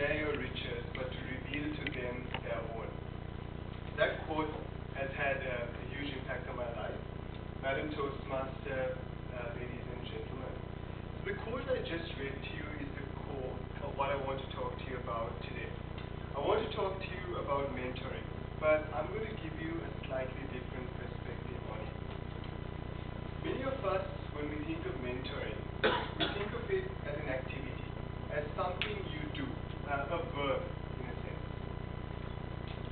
share your riches, but to reveal to them their own. That quote has had a huge impact on my life. Madam Toastmaster, ladies and gentlemen. So the quote I just read to you is the core of what I want to talk to you about today. I want to talk to you about mentoring, but I'm going to give you a slightly different perspective on it. Many of us, when we think of mentoring, we think of it as an activity, as something you do, a verb in a sense.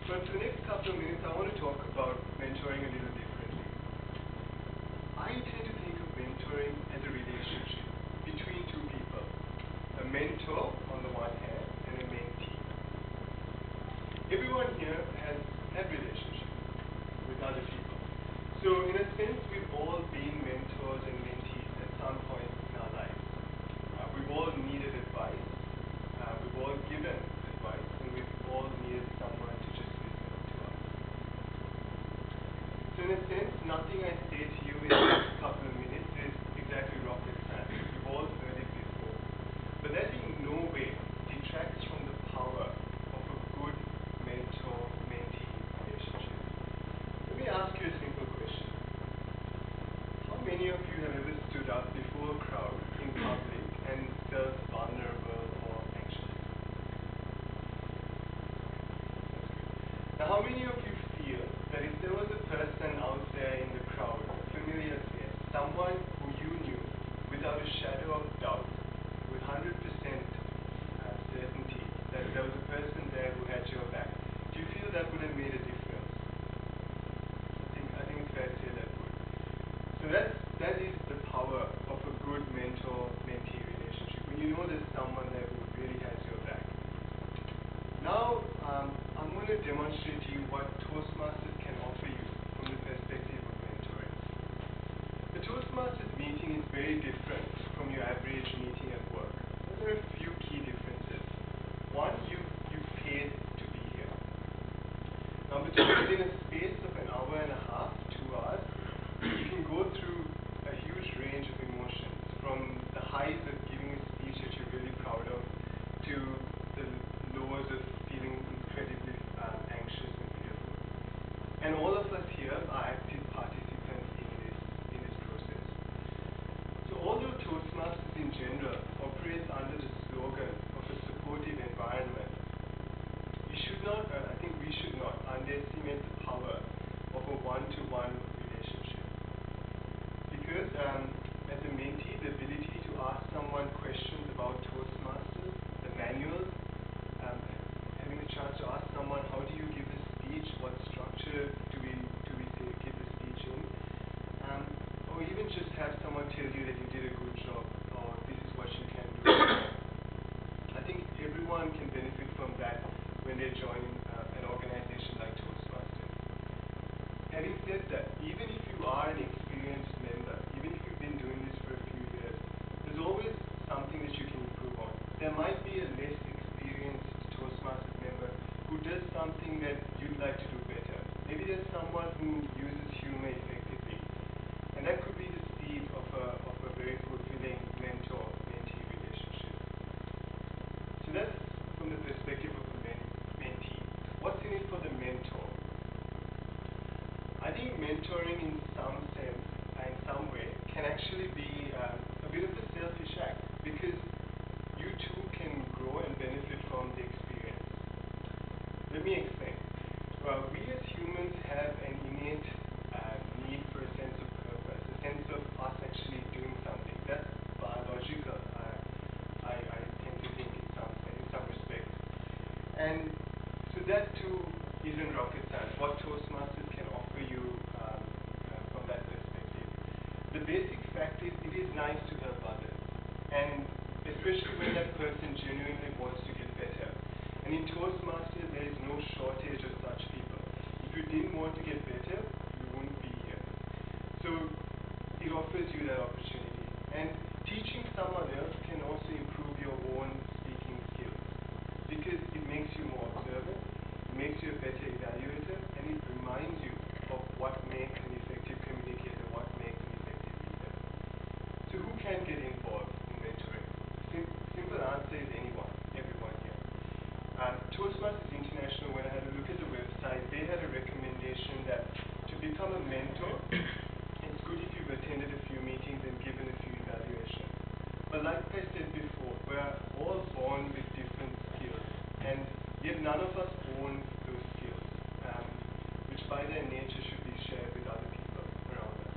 But for the next couple of minutes, I want to talk about mentoring a little differently. I tend to think of mentoring as a relationship between two people, a mentor on the one hand and a mentee. Everyone here has had relationships with other people. So in a sense, we've all been mentors and mentees at some point in our lives. We've all needed advice, we've all given advice, and we've all needed someone to just listen to us. So in a sense, nothing I say to you in the next couple of minutes is exactly rocket science. You've all heard it before. But that in no way detracts from the power of a good mentor-mentee relationship. Let me ask you a simple question. How many of you have ever stood up before a crowd in public and felt vulnerable or anxious? Now, how many of you feel that if there was a person out there in the crowd, a familiar face, someone who you knew without a shadow of doubt, with 100% certainty that there was a person there who had your back, do you feel that would have made a difference? I think it's fair to say that would. So that is the power of a good mentor-mentee relationship, when you know there's someone there who really has your back. Now, I'm going to demonstrate to you what Toastmasters can offer you from the perspective of mentoring. The Toastmasters meeting is very different from your average meeting at work. There are a few key differences. One, you've paid to be here. Number two, within a space of an hour and a half, 2 hours, you can go through a huge range of emotions, from the highs of giving a speech that you're really proud of, to the lows of feeling incredibly anxious and fearful. And all of us here are active participants in this process. So although Toastmasters in general operates under the slogan of a supportive environment, you should not, I think we should not underestimate the power of a one-to-one relationship. Because as a mentee, the ability to ask someone questions about Toastmasters, the manuals, having the chance to ask someone, how do you give a speech, what structure do we say give the speech in, or even just have someone tell you that you did a good job, or this is what you can do. I think everyone can benefit from that when they join an organization like Toastmasters. Having said that, even if you are an experienced member, even if you've been doing this for a few years, there's always something that you can improve on. There might be a less experienced Toastmasters member who does something that you'd like to do better. Maybe there's someone who uses humor effectively. And that could be the seed of a very fulfilling mentor-mentee relationship. So that's from the perspective of a mentee. What's in it for the mentor? I think mentoring in some sense, in some way, can actually be a bit of a selfish act, because you too can grow and benefit from the experience. Let me explain. We as humans have an innate need for a sense of purpose, a sense of us actually doing something. That's biological, I tend to think in some respects. And so that too isn't rocket science, what Toastmasters can offer you from that perspective. The basic fact is, it is nice to help others, and especially when that person genuinely wants to get better. And in Toastmasters, there is no shortage of such people. If you didn't want to get better, you wouldn't be here. So it offers you that opportunity. And teaching someone else can also improve your own speaking skills, because it makes you more observant, it makes you a better evaluator, and it reminds you of what makes an effective communicator, what makes an effective leader. So who can get involved in mentoring? Simple answer is anyone, everyone here. Toastmasters International, when I had a look at the website, they had a recommendation that to become a mentor, it's good if you've attended a few meetings and given a few evaluations. But like I said before, we're all born with different skills, and yet none of us own those skills, which by their nature should be shared with other people around us.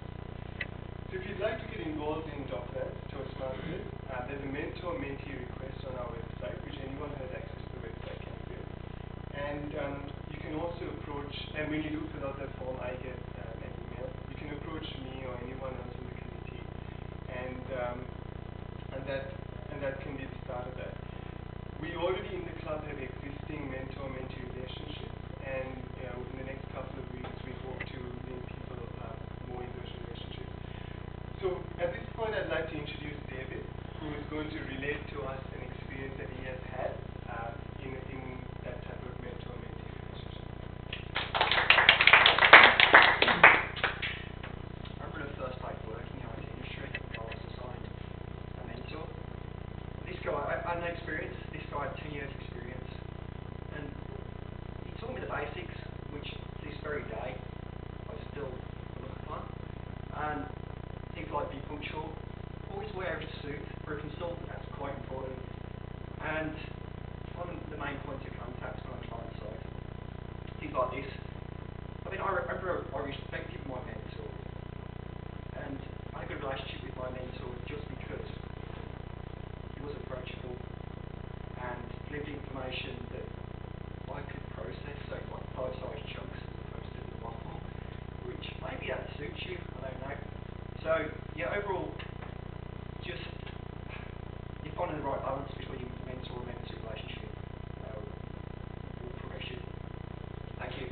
So if you'd like to get involved in Docklands, Toastmasters, there's a mentor-mentee request on our website, which anyone who has access to the website can fill. And you can also approach, and when you do fill out that form, I get an email. You can approach me or anyone else in the committee, and that can be the start of that. We already in the club have existing mentor-mentee relationships, and in the next couple of weeks we hope to link people more in those relationships. So at this point I'd like to introduce David, who is going to relate to us an experience that he has had in that type of mentor-mentee relationship. I remember the first day working in the IT industry, I was assigned a mentor. This guy, I had no experience, this guy had 10 years experience, and he taught me the basics, which to this very day I still look upon. And things like be punctual, always wear a suit. For a consultant, that's quite important. And on the main points of contact when I'm client side, things like this. I mean, I remember I respected my mentor, and I had a good relationship with my mentor just because he was approachable and delivered information that I could process, so like bite-sized chunks as opposed to the waffle, which maybe that suits you, I don't know. So yeah, overall, just you're finding the right balance between mentor and mentee relationship will progress you. Thank you.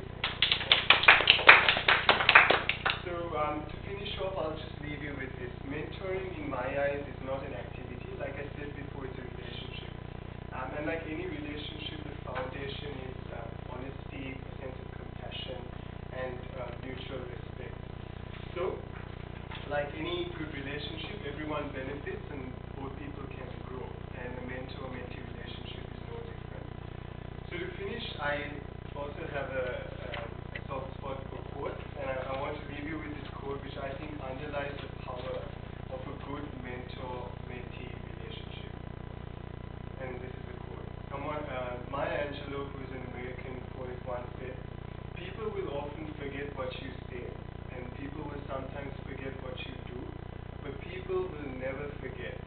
So to finish off, I'll just leave you with this. Mentoring, in my eyes, is not an activity. Like I said before, it's a relationship. And like any relationship, the foundation is honesty, a sense of compassion, and mutual respect. So, like any good relationship, everyone benefits and both people can grow. And a mentor-mentee relationship is no different. So to finish, I also have a soft spot for quotes, and I want to leave you with this quote which I think underlies the power of a good mentor-mentee relationship. And this is a quote. Maya Angelou, who is an American poet, once said, "People will often forget what you say, and people will sometimes forget what you do, but people will never forget